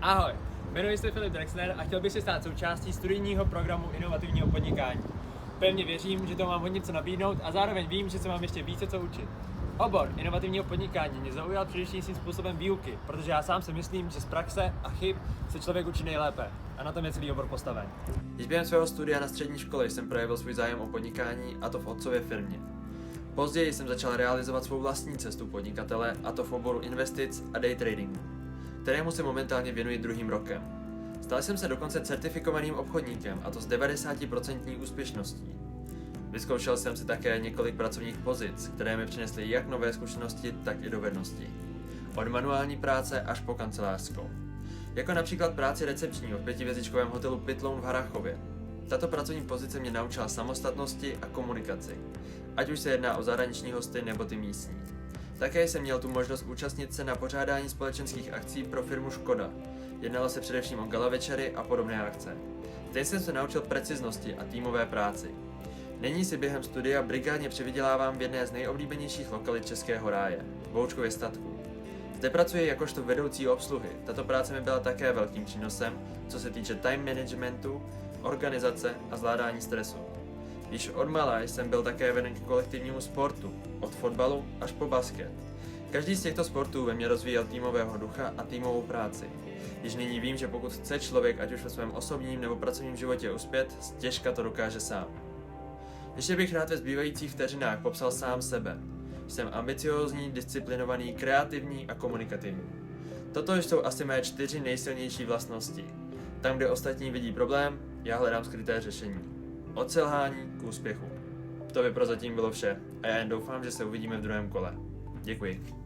Ahoj, jmenuji se Filip Drexler a chtěl bych se stát součástí studijního programu inovativního podnikání. Pevně věřím, že to mám hodně co nabídnout a zároveň vím, že se mám ještě více co učit. Obor inovativního podnikání mě zaujal především svým způsobem výuky, protože já sám si myslím, že z praxe a chyb se člověk učí nejlépe a na tom je celý obor postaven. Již během svého studia na střední škole jsem projevil svůj zájem o podnikání, a to v otcově firmě. Později jsem začal realizovat svou vlastní cestu podnikatele, a to v oboru investic a day tradingu, kterému se momentálně věnuji druhým rokem. Stal jsem se dokonce certifikovaným obchodníkem, a to s 90% úspěšností. Vyzkoušel jsem si také několik pracovních pozic, které mi přinesly jak nové zkušenosti, tak i dovednosti. Od manuální práce až po kancelářskou. Jako například práci recepčního v 5hvězdičkovém hotelu Pytloun v Harrachově. Tato pracovní pozice mě naučila samostatnosti a komunikaci, ať už se jedná o zahraniční hosty nebo ty místní. Také jsem měl tu možnost účastnit se na pořádání společenských akcí pro firmu Škoda. Jednalo se především o gala večery a podobné akce. Zde jsem se naučil preciznosti a týmové práci. Nyní si během studia brigádně přivydělávám v jedné z nejoblíbenějších lokalit Českého ráje, Boučkově statku. Zde pracuji jakožto vedoucí obsluhy. Tato práce mi byla také velkým přínosem, co se týče time managementu, organizace a zvládání stresu. Již od mala jsem byl také veden k kolektivnímu sportu, od fotbalu až po basket. Každý z těchto sportů ve mně rozvíjel týmového ducha a týmovou práci. Již nyní vím, že pokud chce člověk ať už ve svém osobním nebo pracovním životě uspět, těžka to dokáže sám. Ještě bych rád ve zbývajících vteřinách popsal sám sebe. Jsem ambiciózní, disciplinovaný, kreativní a komunikativní. Toto jsou asi mé 4 nejsilnější vlastnosti. Tam, kde ostatní vidí problém, já hledám skryté řešení. Od selhání k úspěchu. To by prozatím bylo vše a já jen doufám, že se uvidíme v druhém kole. Děkuji.